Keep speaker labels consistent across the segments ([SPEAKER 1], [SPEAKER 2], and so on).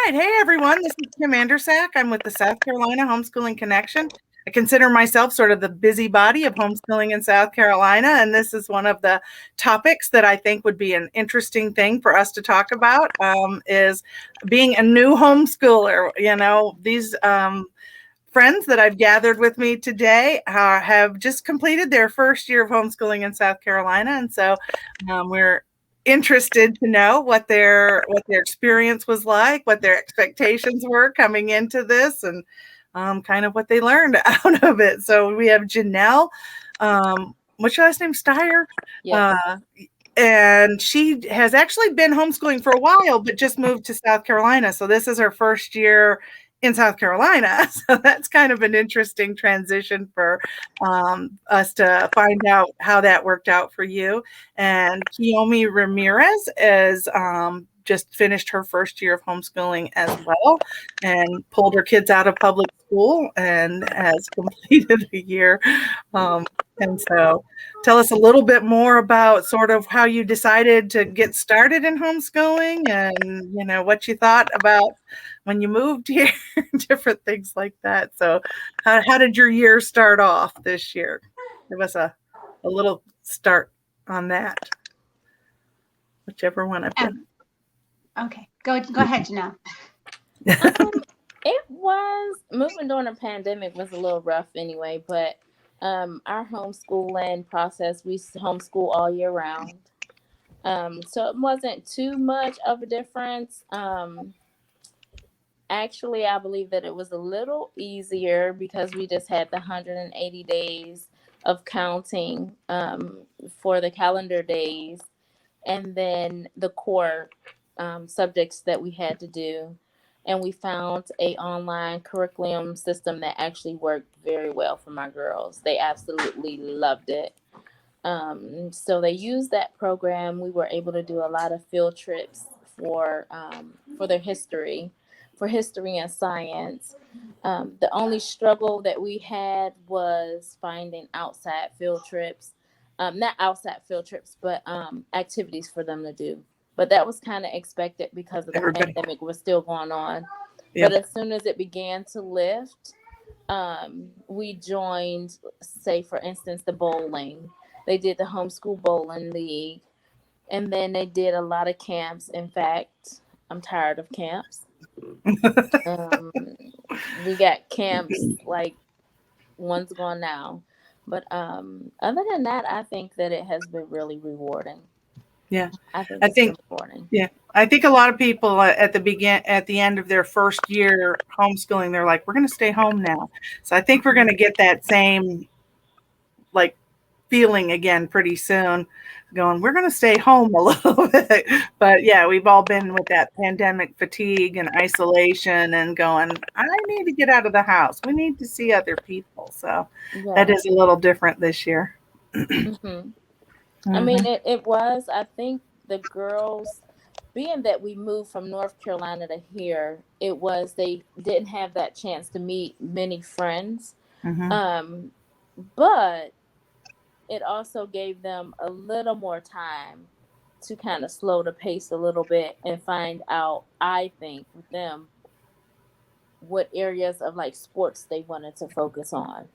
[SPEAKER 1] right. Hey, everyone. This is Kim Andersack. I'm with the South Carolina Homeschooling Connection. I consider myself sort of the busybody of homeschooling in South Carolina, and this is one of the topics that I think would be an interesting thing for us to talk about, is being a new homeschooler. These friends that I've gathered with me today have just completed their first year of homeschooling in South Carolina, and so we're interested to know what their experience was like, what their expectations were coming into this, and kind of what they learned out of it. So we have Janel, what's your last name? Stier?
[SPEAKER 2] Yes.
[SPEAKER 1] And she has actually been homeschooling for a while, but just moved to South Carolina. So this is her first year in South Carolina. So that's kind of an interesting transition for us to find out how that worked out for you. And Kiyomi Ramirez is just finished her first year of homeschooling as well and pulled her kids out of public school and has completed a year. And so tell us a little bit more about sort of how you decided to get started in homeschooling and, what you thought about when you moved here, different things like that. So how did your year start off this year? Give us a little start on that. Whichever one of you.
[SPEAKER 3] Okay, go ahead, Janel.
[SPEAKER 2] It was moving during the pandemic was a little rough anyway, but our homeschooling process, we homeschool all year round. So it wasn't too much of a difference. Actually, I believe that it was a little easier because we just had the 180 days of counting for the calendar days, and then the core subjects that we had to do. And we found a online curriculum system that actually worked very well for my girls. They absolutely loved it. So they used that program. We were able to do a lot of field trips for their history, for history and science. The only struggle that we had was finding outside field trips, not outside field trips, but activities for them to do. But that was kind of expected because of the pandemic was still going on. Yep. But as soon as it began to lift, we joined, say, for instance, the bowling. They did the homeschool bowling league. And then they did a lot of camps. In fact, I'm tired of camps. We got camps, like one's gone now. But other than that, I think that it has been really rewarding.
[SPEAKER 1] Yeah, I think a lot of people at the end of their first year homeschooling, they're like, we're going to stay home now. So I think we're going to get that same feeling again pretty soon, going, we're going to stay home a little bit. But yeah, we've all been with that pandemic fatigue and isolation and going, I need to get out of the house. We need to see other people. So that is a little different this year.
[SPEAKER 2] Mm-hmm. I mean, it was, I think the girls, being that we moved from North Carolina to here, they didn't have that chance to meet many friends. Mm-hmm. But it also gave them a little more time to kind of slow the pace a little bit and find out, I think, with them, what areas of sports they wanted to focus on.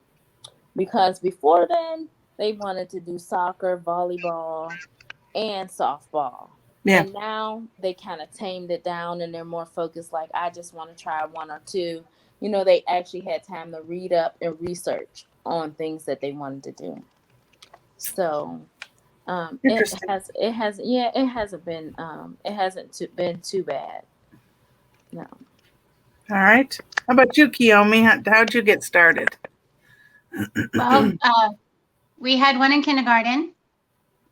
[SPEAKER 2] Because before then, they wanted to do soccer, volleyball, and softball. Yeah. And now they kind of tamed it down and they're more focused, I just want to try one or two. They actually had time to read up and research on things that they wanted to do. So it hasn't been too bad. No.
[SPEAKER 1] All right. How about you, Kiyomi? How'd you get started?
[SPEAKER 3] Well, we had one in kindergarten,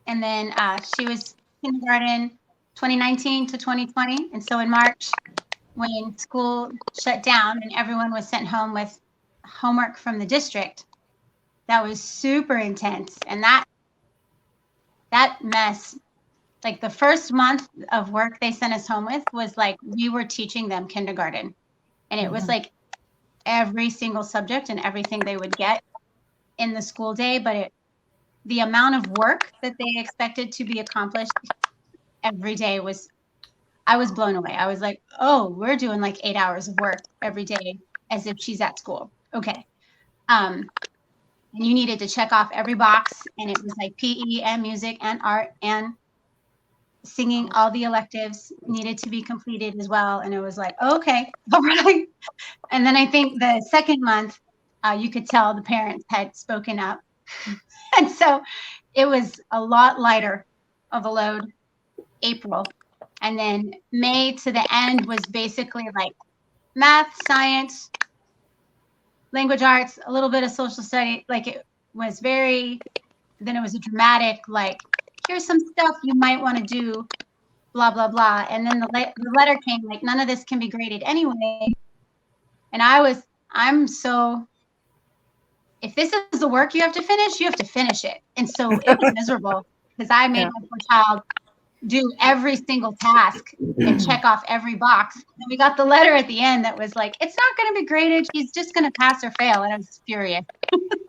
[SPEAKER 3] and then she was kindergarten 2019 to 2020. And so in March, when school shut down and everyone was sent home with homework from the district, that was super intense. And that mess, the first month of work they sent us home with was we were teaching them kindergarten. And it was every single subject and everything they would get in the school day, but the amount of work that they expected to be accomplished every day was I was blown away. I was like, oh, we're doing like 8 hours of work every day as if she's at school. Okay. And you needed to check off every box, and it was like PE and music and art and singing. All the electives needed to be completed as well. And it was like, okay, all right. And then I think the second month, you could tell the parents had spoken up. And so it was a lot lighter of a load. April. And then May to the end was basically like math, science, language arts, a little bit of social study. Like it was very, then it was a dramatic, like, here's some stuff you might want to do, blah, blah, blah. And then the letter came like, none of this can be graded anyway. And if this is the work you have to finish it. And so it was miserable because I made my poor child do every single task and check off every box. And we got the letter at the end that was like, it's not going to be graded. She's just going to pass or fail. And I was furious.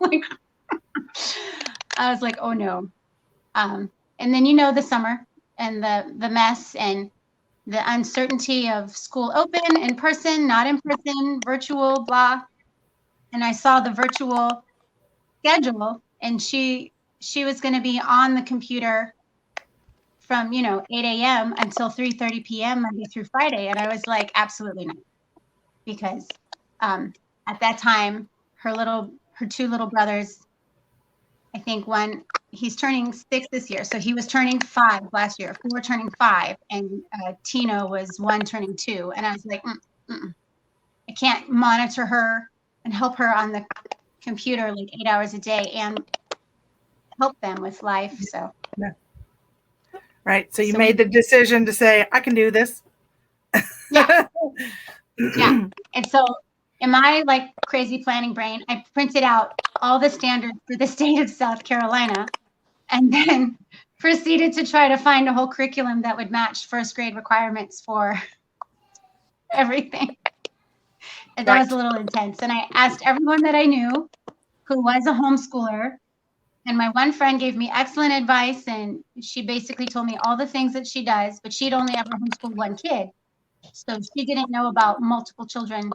[SPEAKER 3] Like, I was like, oh no. And then, the summer and the mess and the uncertainty of school open, in person, not in person, virtual, blah. And I saw the virtual schedule, and she was going to be on the computer from 8 a.m. until 3:30 p.m. Monday through Friday. And I was like, absolutely not. Because at that time, her two little brothers, I think he's turning 6 this year. So he was turning 5 last year. 4 turning 5. And Tino was 1 turning 2. And I was like, I can't monitor her and help her on the computer like 8 hours a day and help them with life. So
[SPEAKER 1] yeah. Right. So you made the decision to say, I can do this.
[SPEAKER 3] Yeah. Yeah. And so in my like crazy planning brain, I printed out all the standards for the state of South Carolina and then proceeded to try to find a whole curriculum that would match first grade requirements for everything. And that was a little intense. And I asked everyone that I knew who was a homeschooler. And my one friend gave me excellent advice, and she basically told me all the things that she does, but she'd only ever homeschooled 1 kid. So she didn't know about multiple children,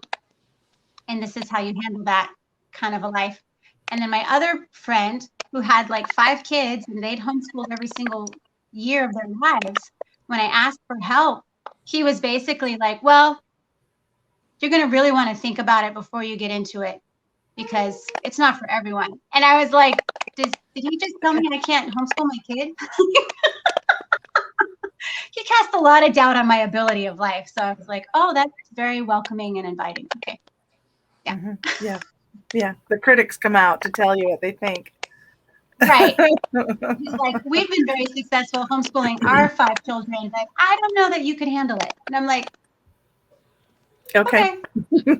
[SPEAKER 3] and this is how you handle that kind of a life. And then my other friend who had like 5 kids, and they'd homeschooled every single year of their lives, when I asked for help, he was basically like, well, you're going to really want to think about it before you get into it, because it's not for everyone. And I was like, did he just tell me I can't homeschool my kid? He cast a lot of doubt on my ability of life. So I was like, oh, that's very welcoming and inviting. Okay. Yeah.
[SPEAKER 1] Mm-hmm. Yeah. Yeah. The critics come out to tell you what they think.
[SPEAKER 3] Right. He's like, we've been very successful homeschooling our 5 children, but I don't know that you could handle it. And I'm like,
[SPEAKER 1] okay.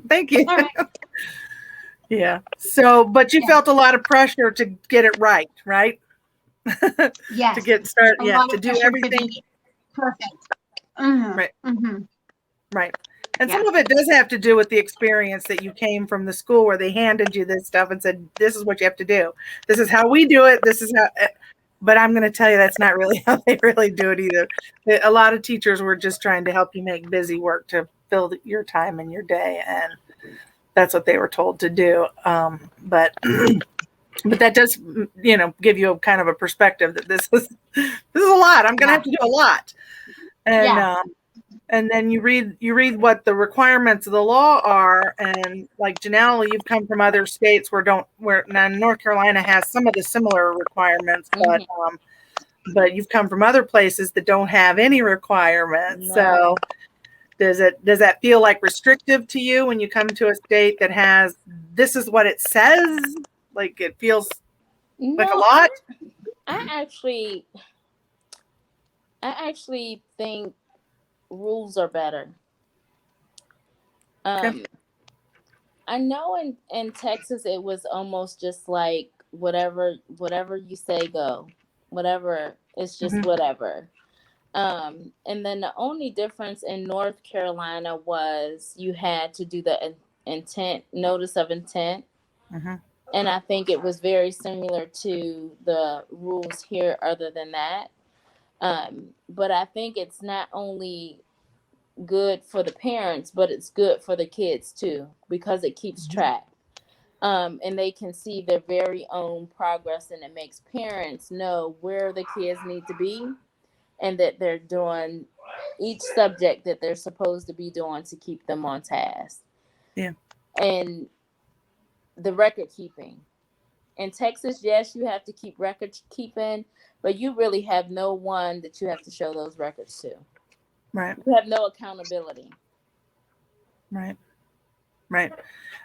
[SPEAKER 1] Thank you.
[SPEAKER 3] All right.
[SPEAKER 1] Yeah. So, but you felt a lot of pressure to get it right?
[SPEAKER 3] Yes.
[SPEAKER 1] To get started. Yeah. To do everything
[SPEAKER 3] perfect. Mm-hmm.
[SPEAKER 1] Right.
[SPEAKER 3] Mm-hmm.
[SPEAKER 1] Right. And some of it does have to do with the experience that you came from the school where they handed you this stuff and said, this is what you have to do. This is how we do it. This is how, but I'm going to tell you, that's not really how they really do it either. A lot of teachers were just trying to help you make busy work to fill your time in your day. And that's what they were told to do. But that does, give you a kind of a perspective that this is a lot. I'm going to have to do a lot. And, and then you read what the requirements of the law are. And like Janel, you've come from other states where now North Carolina has some of the similar requirements, but you've come from other places that don't have any requirements. No. So does that feel like restrictive to you when you come to a state that has, this is what it says? Like it feels like a lot?
[SPEAKER 2] I actually think rules are better. I know in Texas it was almost just like whatever you say go, whatever, it's just whatever. And then the only difference in North Carolina was you had to do the notice of intent. And I think it was very similar to the rules here other than that. But I think it's not only good for the parents, but it's good for the kids too, because it keeps track. And they can see their very own progress, and it makes parents know where the kids need to be and that they're doing each subject that they're supposed to be doing to keep them on task.
[SPEAKER 1] Yeah.
[SPEAKER 2] And the record keeping. In Texas, yes, you have to keep record keeping, but you really have no one that you have to show those records to.
[SPEAKER 1] Right.
[SPEAKER 2] You have no accountability.
[SPEAKER 1] Right. Right.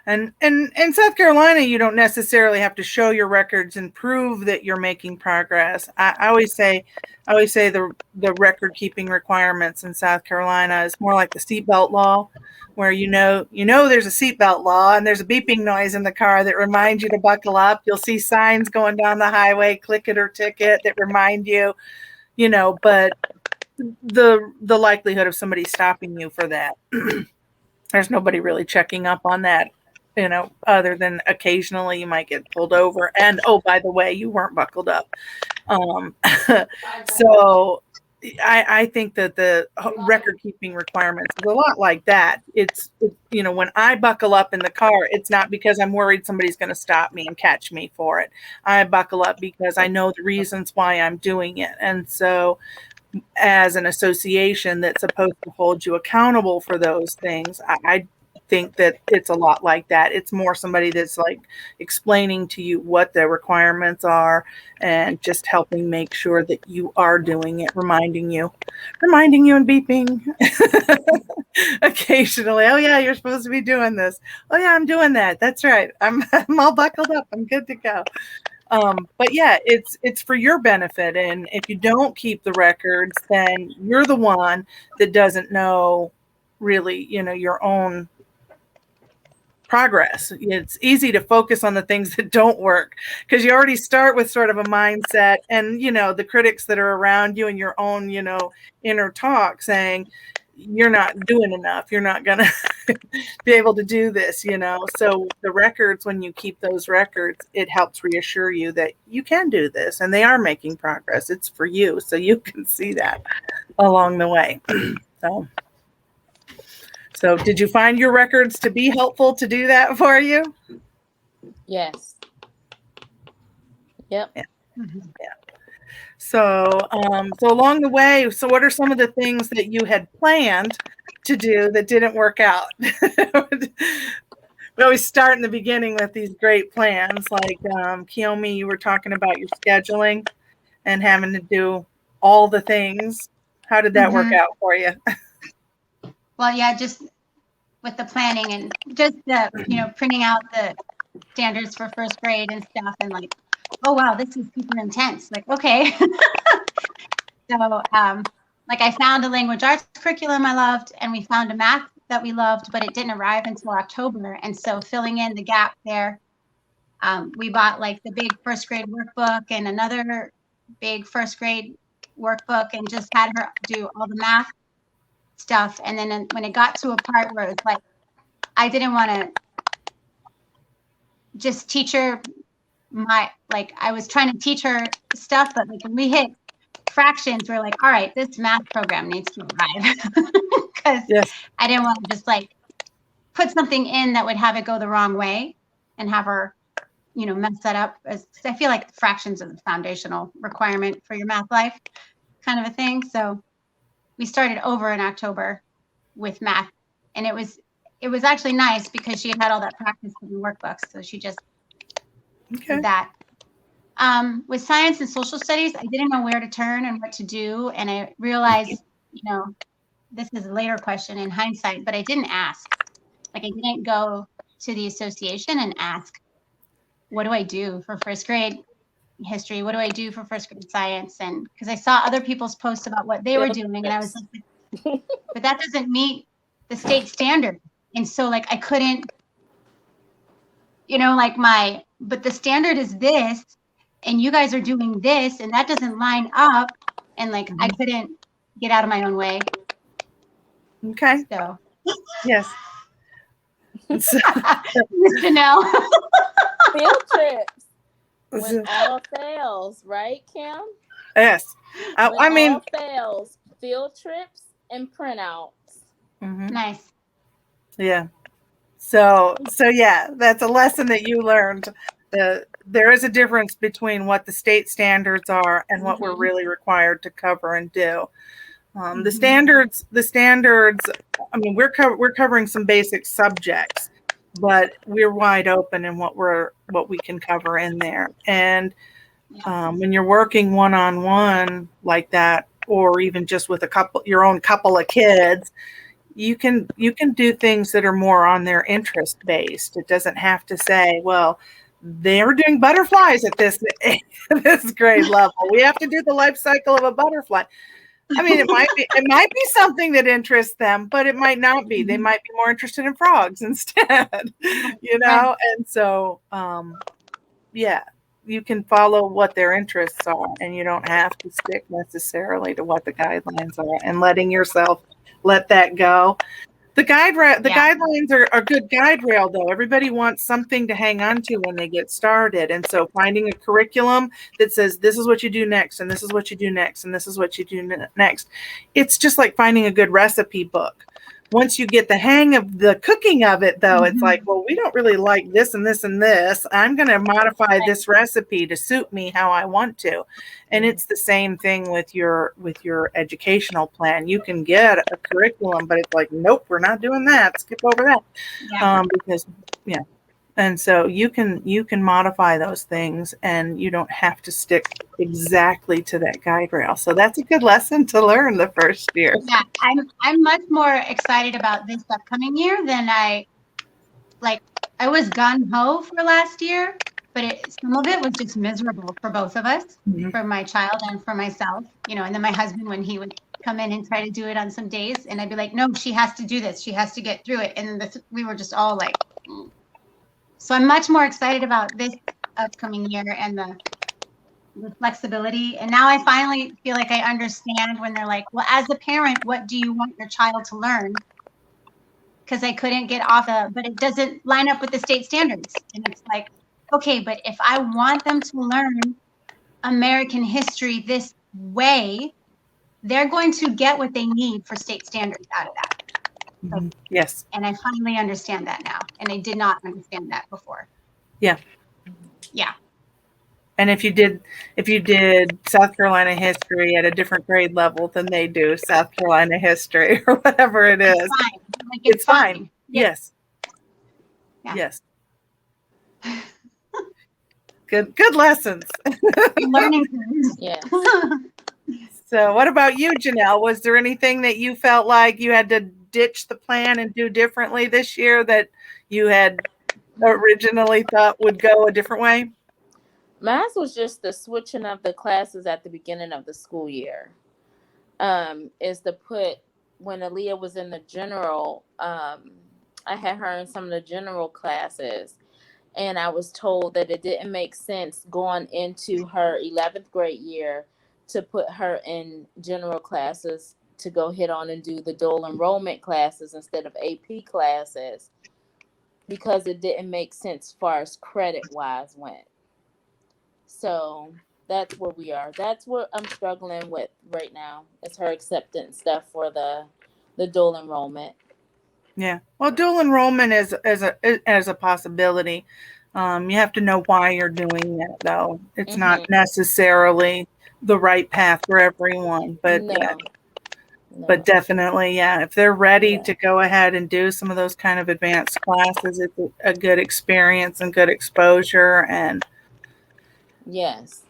[SPEAKER 1] And in South Carolina, you don't necessarily have to show your records and prove that you're making progress. I always say the record keeping requirements in South Carolina is more like the seatbelt law, where you know there's a seatbelt law and there's a beeping noise in the car that reminds you to buckle up. You'll see signs going down the highway, click it or ticket, that remind you, but the likelihood of somebody stopping you for that, there's nobody really checking up on that, other than occasionally you might get pulled over and, oh, by the way, you weren't buckled up. So I think that the record keeping requirements is a lot like that. It's when I buckle up in the car, it's not because I'm worried somebody's going to stop me and catch me for it. I buckle up because I know the reasons why I'm doing it. And so as an association that's supposed to hold you accountable for those things, I think that it's a lot like that. It's more somebody that's like explaining to you what the requirements are and just helping make sure that you are doing it, reminding you and beeping occasionally. Oh yeah, you're supposed to be doing this. Oh yeah, I'm doing that. That's right. I'm all buckled up. I'm good to go. But yeah, it's for your benefit. And if you don't keep the records, then you're the one that doesn't know really, your own progress. It's easy to focus on the things that don't work because you already start with sort of a mindset and, the critics that are around you and your own, inner talk saying, you're not doing enough. You're not going to be able to do this, So the records, when you keep those records, it helps reassure you that you can do this and they are making progress. It's for you. So you can see that along the way. So did you find your records to be helpful to do that for you?
[SPEAKER 2] Yes. Yep.
[SPEAKER 1] Yeah. Yeah. So, so along the way, so what are some of the things that you had planned to do that didn't work out? We always start in the beginning with these great plans, like Kiyomi, you were talking about your scheduling and having to do all the things. How did that work out for you?
[SPEAKER 3] Well, yeah, just with the planning and just the, printing out the standards for first grade and stuff, and like, oh wow, this is super intense. Like, okay. So, like I found a language arts curriculum I loved, and we found a math that we loved, but it didn't arrive until October. And so filling in the gap there, we bought like the big first grade workbook and another big first grade workbook and just had her do all the math stuff. And then when it got to a part where it's like, I didn't want to just teach her I was trying to teach her stuff, but like when we hit fractions, we're like, all right, this math program needs to arrive. Because I didn't want to just like put something in that would have it go the wrong way and have her, mess that up. I feel like fractions is a foundational requirement for your math life kind of a thing. So we started over in October with math, and it was actually nice because she had all that practice in the workbooks. So she just did that. With science and social studies, I didn't know where to turn and what to do. And I realized, this is a later question in hindsight, but I didn't ask. Like I didn't go to the association and ask, what do I do for first grade history? What do I do for first grade science? And because I saw other people's posts about what they were doing, and I was like, but that doesn't meet the state standard. And so like I couldn't, but the standard is this, and you guys are doing this, and that doesn't line up. And like I couldn't get out of my own way.
[SPEAKER 1] Okay.
[SPEAKER 3] So
[SPEAKER 1] yes.
[SPEAKER 3] Janel.
[SPEAKER 2] Field trips. When all fails, right, Kim?
[SPEAKER 1] Yes.
[SPEAKER 2] All fails, field trips and printouts.
[SPEAKER 3] Nice.
[SPEAKER 1] Yeah. So yeah, that's a lesson that you learned. There is a difference between what the state standards are and what we're really required to cover and do. The standards. I mean, we're covering some basic subjects, but we're wide open in what we can cover in there. And when you're working one-on-one like that, or even just with your own couple of kids, you can do things that are more on their interest based. It doesn't have to say, well, they're doing butterflies at this this grade level. We have to do the life cycle of a butterfly. I mean, it might be something that interests them, but it might not be. They might be more interested in frogs instead, And so, yeah, you can follow what their interests are, and you don't have to stick necessarily to what the guidelines are, and letting yourself let that go. The guidelines are a good guide rail, though. Everybody wants something to hang on to when they get started. And so finding a curriculum that says, this is what you do next, and this is what you do next, and this is what you do next. It's just like finding a good recipe book. Once you get the hang of the cooking of it, though, it's like, well, we don't really like this and this and this. I'm going to modify this recipe to suit me how I want to. And it's the same thing with your educational plan. You can get a curriculum, but it's like, nope, we're not doing that. Skip over that. Because and so you can modify those things, and you don't have to stick exactly to that guide rail. So that's a good lesson to learn the first year.
[SPEAKER 3] Yeah, I'm much more excited about this upcoming year than I was gung-ho for last year, but some of it was just miserable for both of us, for my child and for myself, and then my husband, when he would come in and try to do it on some days, and I'd be like, no, she has to do this. She has to get through it. And we were just all like, So I'm much more excited about this upcoming year and the flexibility. And now I finally feel like I understand when they're like, well, as a parent, what do you want your child to learn? Because I couldn't get off but it doesn't line up with the state standards. And it's like, okay, but if I want them to learn American history this way, they're going to get what they need for state standards out of that.
[SPEAKER 1] Yes.
[SPEAKER 3] And I finally understand that now. And I did not understand that before.
[SPEAKER 1] Yeah.
[SPEAKER 3] Yeah.
[SPEAKER 1] And if you did South Carolina history at a different grade level than they do South Carolina history or whatever it is, it's fine. Yes. Yeah. Yes. Good lessons.
[SPEAKER 3] Learning.
[SPEAKER 2] Yes.
[SPEAKER 1] So what about you, Janelle? Was there anything that you felt like you had to ditch the plan and do differently this year that you had originally thought would go a different way?
[SPEAKER 2] Mine was just the switching of the classes at the beginning of the school year. Is to put, when Aaliyah was in the general, I had her in some of the general classes, and I was told that it didn't make sense going into her 11th grade year to put her in general classes to go hit on and do the dual enrollment classes instead of AP classes, because it didn't make sense as far as credit wise went. So that's where we are. That's what I'm struggling with right now. It's her acceptance stuff for the dual enrollment.
[SPEAKER 1] Yeah. Well, dual enrollment is a possibility. You have to know why you're doing that, though. It's not necessarily the right path for everyone, but but definitely, if they're ready to go ahead and do some of those kind of advanced classes, it's a good experience and good exposure. And
[SPEAKER 2] yes,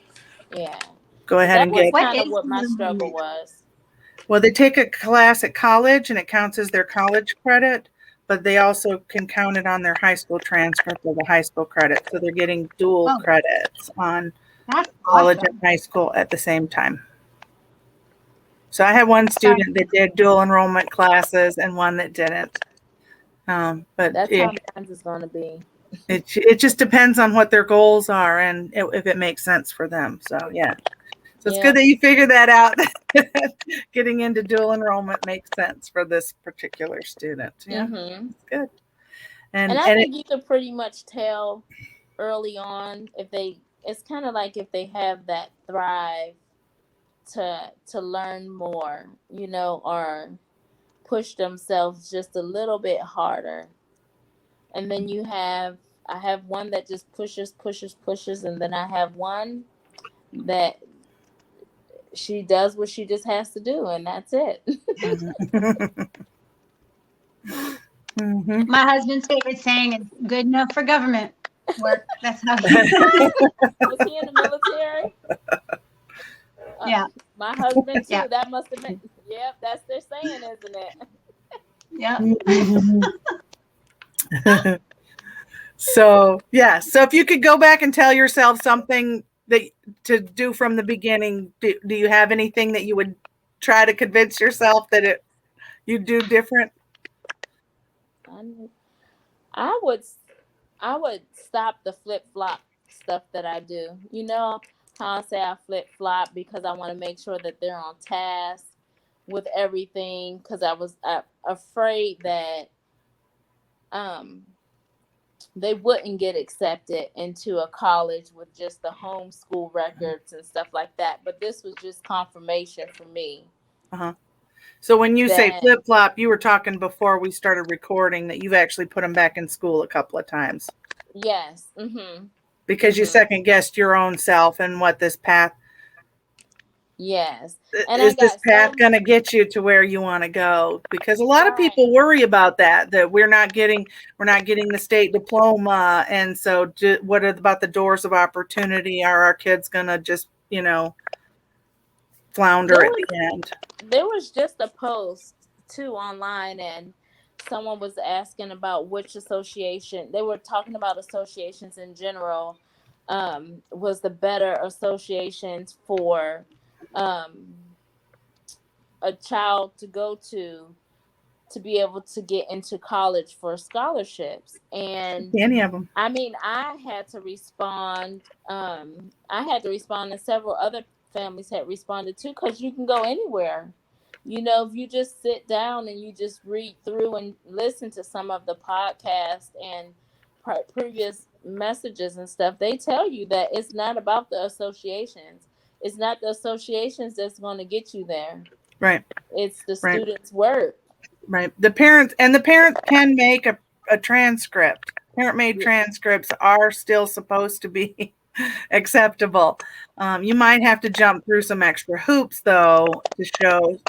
[SPEAKER 1] go ahead and get.
[SPEAKER 2] Kind of what my struggle was.
[SPEAKER 1] Well, they take a class at college, and it counts as their college credit, but they also can count it on their high school transcript or the high school credit. So they're getting dual credits on college and high school at the same time. So I had one student that did dual enrollment classes and one that didn't. But
[SPEAKER 2] that's how mine is going to be.
[SPEAKER 1] It just depends on what their goals are and if it makes sense for them. So So it's good that you figured that out. Getting into dual enrollment makes sense for this particular student. Yeah, it's good.
[SPEAKER 2] And I think you can pretty much tell early on it's kind of like if they have that thrive to learn more, or push themselves just a little bit harder. And then I have one that just pushes, and then I have one that she does what she just has to do, and that's it.
[SPEAKER 1] Mm-hmm.
[SPEAKER 3] My husband's favorite saying is "good enough for government work." That's how.
[SPEAKER 2] Was he in the military?
[SPEAKER 3] Yeah.
[SPEAKER 2] My husband too.
[SPEAKER 3] Yeah.
[SPEAKER 2] That must have been. Yep, that's their saying, isn't it?
[SPEAKER 3] Yeah.
[SPEAKER 1] So if you could go back and tell yourself something that to do from the beginning, do you have anything that you would try to convince yourself that you'd do different?
[SPEAKER 2] I would stop the flip-flop stuff that I do. You know how I say I flip-flop because I want to make sure that they're on task with everything, because I was afraid that they wouldn't get accepted into a college with just the homeschool records and stuff like that. But this was just confirmation for me.
[SPEAKER 1] Uh-huh. So when you say flip-flop, you were talking before we started recording that you've actually put them back in school a couple of times.
[SPEAKER 2] Yes. Mm-hmm.
[SPEAKER 1] Because you second-guessed your own self and what this path.
[SPEAKER 2] Yes. And
[SPEAKER 1] is this path going to get you to where you want to go? Because a lot of people worry about that we're not getting the state diploma. And so what about the doors of opportunity? Are our kids going to just, flounder at the end?
[SPEAKER 2] There was just a post too online, and someone was asking about which association. They were talking about associations in general, was the better associations for a child to go to be able to get into college for scholarships. And
[SPEAKER 1] any of them.
[SPEAKER 2] I mean, I had to respond, and several other families had responded too, because you can go anywhere. If you just sit down and you just read through and listen to some of the podcasts and previous messages and stuff, they tell you that it's not about the associations. It's not the associations that's going to get you there.
[SPEAKER 1] Right.
[SPEAKER 2] It's the student's work.
[SPEAKER 1] Right. The parents can make a transcript. Parent-made transcripts are still supposed to be acceptable. You might have to jump through some extra hoops, though, to show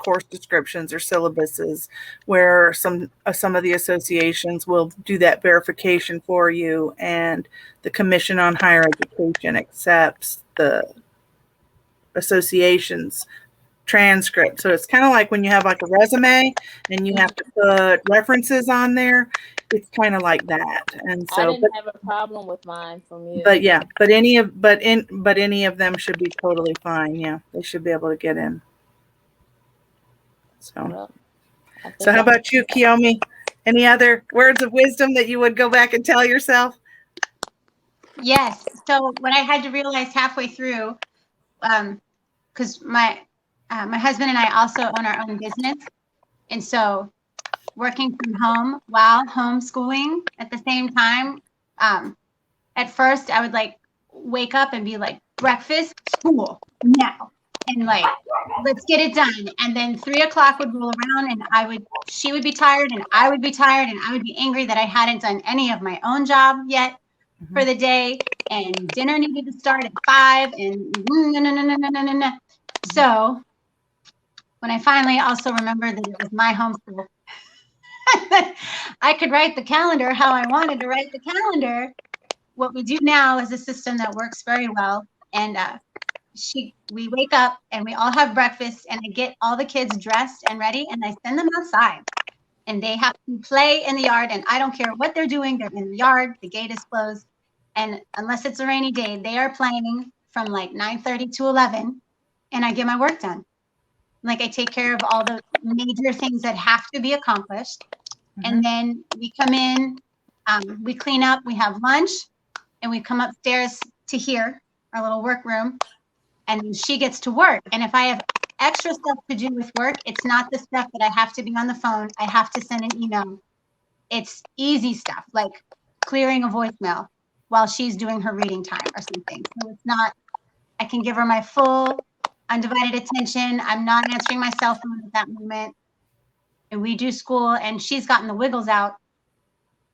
[SPEAKER 1] course descriptions or syllabuses, where some of the associations will do that verification for you, and the Commission on Higher Education accepts the association's transcript. So it's kind of like when you have like a resume and you have to put references on there. It's kind of like that. And so
[SPEAKER 2] I didn't have a problem with mine from you.
[SPEAKER 1] But any of them should be totally fine. Yeah, they should be able to get in. So how about you, Kiyomi? Any other words of wisdom that you would go back and tell yourself?
[SPEAKER 3] Yes. So what I had to realize halfway through, because my husband and I also own our own business, and so working from home while homeschooling at the same time, at first I would wake up and be like, breakfast, school now, and let's get it done. And then 3 o'clock would roll around, and she would be tired, and I would be tired, and I would be angry that I hadn't done any of my own job yet for the day, and dinner needed to start at 5, and no. So when I finally also remembered that it was my homeschool, I could write the calendar how I wanted to write the calendar. What we do now is a system that works very well, and we wake up and we all have breakfast, and I get all the kids dressed and ready, and I send them outside, and they have to play in the yard, and I don't care what they're doing. They're in the yard, the gate is closed, and unless it's a rainy day, they are playing from 9:30 to 11, and I get my work done. I take care of all the major things that have to be accomplished. And then we come in, we clean up, we have lunch, and we come upstairs to here, our little workroom, and she gets to work. And if I have extra stuff to do with work, it's not the stuff that I have to be on the phone. I have to send an email. It's easy stuff, like clearing a voicemail while she's doing her reading time or something. So it's not, I can give her my full undivided attention. I'm not answering my cell phone at that moment. and we do school, and she's gotten the wiggles out.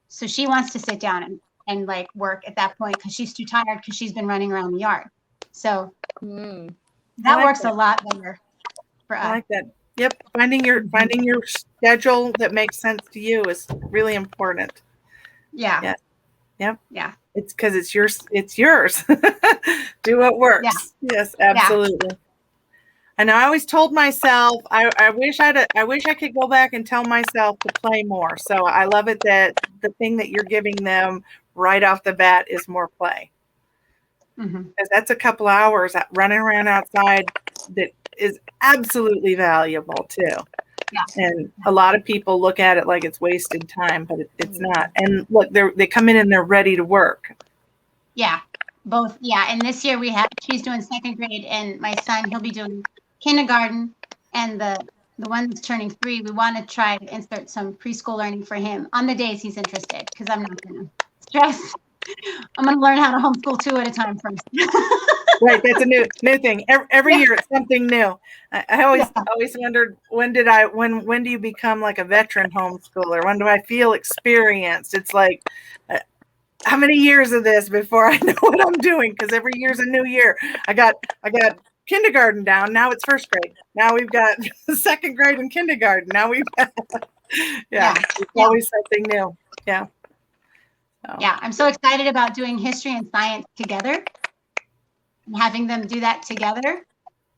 [SPEAKER 3] So she wants to sit down and like work at that point because she's too tired because she's been running around the yard. So that works a lot better for us.
[SPEAKER 1] I like that. Yep. Finding your schedule that makes sense to you is really important.
[SPEAKER 3] Yeah.
[SPEAKER 1] Yeah. Yep.
[SPEAKER 3] Yeah.
[SPEAKER 1] It's because it's yours. Do what works.
[SPEAKER 3] Yeah.
[SPEAKER 1] Yes, absolutely. Yeah. And I always told myself, I wish I could go back and tell myself to play more. So I love it that the thing that you're giving them right off the bat is more play. Because that's a couple hours running around outside that is absolutely valuable too.
[SPEAKER 3] Yeah.
[SPEAKER 1] And a lot of people look at it like it's wasted time, but it's not. And look, they come in and they're ready to work.
[SPEAKER 3] Yeah, both. Yeah, and this year she's doing 2nd grade, and my son, he'll be doing kindergarten, and the one that's turning 3, we want to try to insert some preschool learning for him on the days he's interested, because I'm not going to stress. I'm going to learn how to homeschool 2 at a time first.
[SPEAKER 1] Right, that's a new thing. Every year it's something new. I always wondered when do you become like a veteran homeschooler? When do I feel experienced? It's like how many years of this before I know what I'm doing? Because every year's a new year. I got kindergarten down. Now it's 1st grade. Now we've got 2nd grade and kindergarten. Now we've got it's always something new. Yeah. So.
[SPEAKER 3] Yeah, I'm so excited about doing history and science together and having them do that together.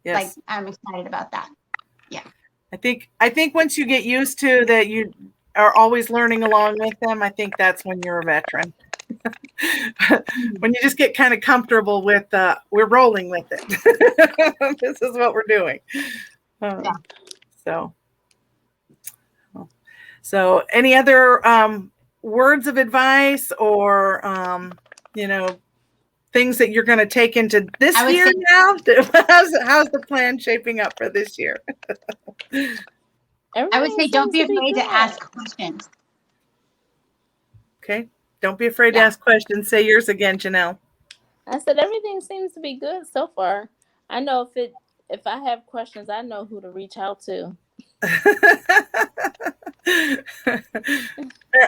[SPEAKER 1] Yes.
[SPEAKER 3] Like, I'm excited about that. Yeah.
[SPEAKER 1] I think once you get used to that, you are always learning along with them. I think that's when you're a veteran. When you just get kind of comfortable with we're rolling with it. This is what we're doing. So any other words of advice or things that you're going to take into this year now? How's the plan shaping up for this year?
[SPEAKER 3] I would say don't be afraid to ask questions.
[SPEAKER 1] Okay. Don't be afraid to ask questions. Say yours again, Janel.
[SPEAKER 2] I said everything seems to be good so far. I know if I have questions, I know who to reach out to.
[SPEAKER 1] There are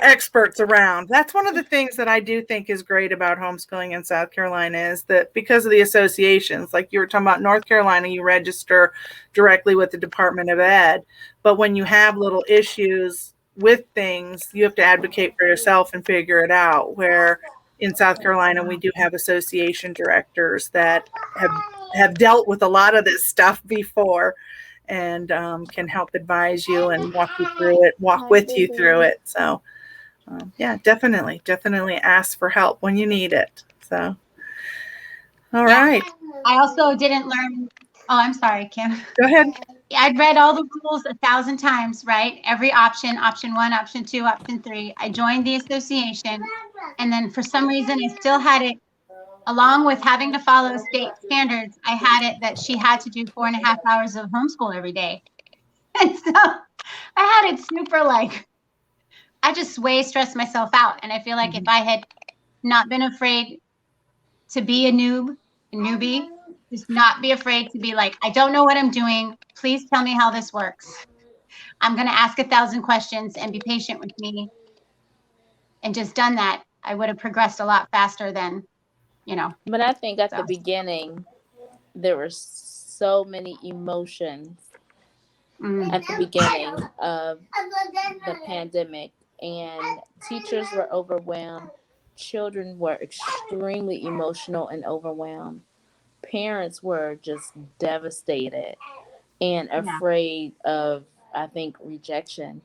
[SPEAKER 1] experts around. That's one of the things that I do think is great about homeschooling in South Carolina is that because of the associations, like you were talking about North Carolina, you register directly with the Department of Ed. But when you have little issues with things, you have to advocate for yourself and figure it out. Where in South Carolina, we do have association directors that have dealt with a lot of this stuff before and can help advise you and walk with you through it. So definitely ask for help when you need it. So, all right.
[SPEAKER 3] I also didn't learn. Oh, I'm sorry, Kim.
[SPEAKER 1] Go ahead.
[SPEAKER 3] I'd read all the rules 1,000 times, right? Every option 1, option 2, option 3. I joined the association, and then for some reason I still had it, along with having to follow state standards, I had it that she had to do 4.5 hours of homeschool every day. And so I had it super I just way stressed myself out. And I feel like if I had not been afraid to be a newbie, just not be afraid to be like, I don't know what I'm doing. Please tell me how this works. I'm going to ask 1,000 questions and be patient with me. And just done that, I would have progressed a lot faster than,
[SPEAKER 2] But I think at the beginning, there were so many emotions at the beginning of the pandemic, and teachers were overwhelmed. Children were extremely emotional and overwhelmed. Parents were just devastated and afraid of, I think, rejection.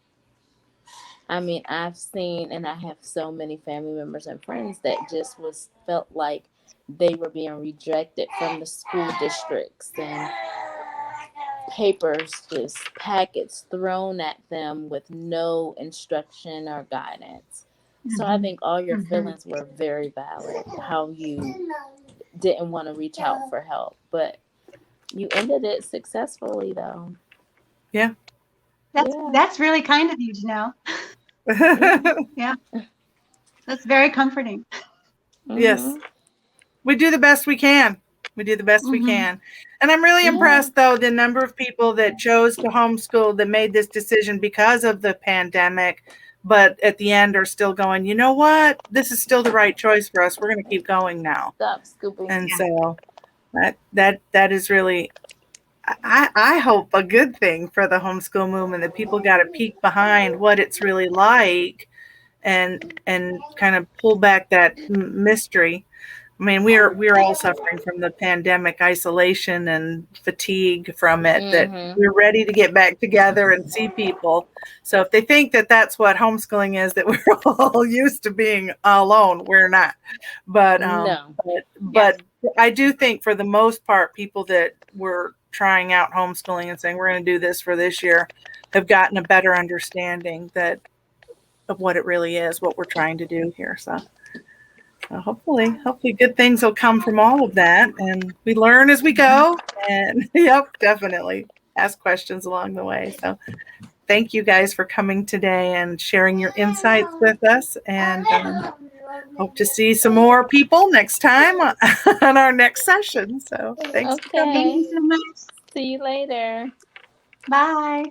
[SPEAKER 2] I mean, I've seen, and I have so many family members and friends that just felt like they were being rejected from the school districts, and packets thrown at them with no instruction or guidance. So I think all your feelings were very valid, how you didn't want to reach out for help, but you ended it successfully though.
[SPEAKER 1] Yeah.
[SPEAKER 3] That's really kind of you, Janel. Yeah. That's very comforting.
[SPEAKER 1] Yes. We do the best we can. We do the best we
[SPEAKER 3] Mhm.
[SPEAKER 1] can. And I'm really
[SPEAKER 2] Yeah.
[SPEAKER 1] impressed, though, the number of people that chose to homeschool that made this decision because of the pandemic, but at the end are still going, you know what? This is still the right choice for us. We're going to keep going now.
[SPEAKER 2] Stop scooping.
[SPEAKER 1] And so that is really, I hope, a good thing for the homeschool movement, that people got a peek behind what it's really like and kind of pull back that mystery. I mean, we're all suffering from the pandemic isolation and fatigue from it, that we're ready to get back together and see people. So if they think that that's what homeschooling is, that we're all used to being alone, we're not. But
[SPEAKER 2] No.
[SPEAKER 1] but I do think for the most part, people that were trying out homeschooling and saying we're going to do this for this year have gotten a better understanding of what it really is, what we're trying to do here. So hopefully good things will come from all of that, and we learn as we go. And yep, definitely ask questions along the way. So thank you guys for coming today and sharing your insights with us, and hope to see some more people next time on our next session. So thanks.
[SPEAKER 2] Okay.
[SPEAKER 3] Thank you so much.
[SPEAKER 2] See you later.
[SPEAKER 3] Bye.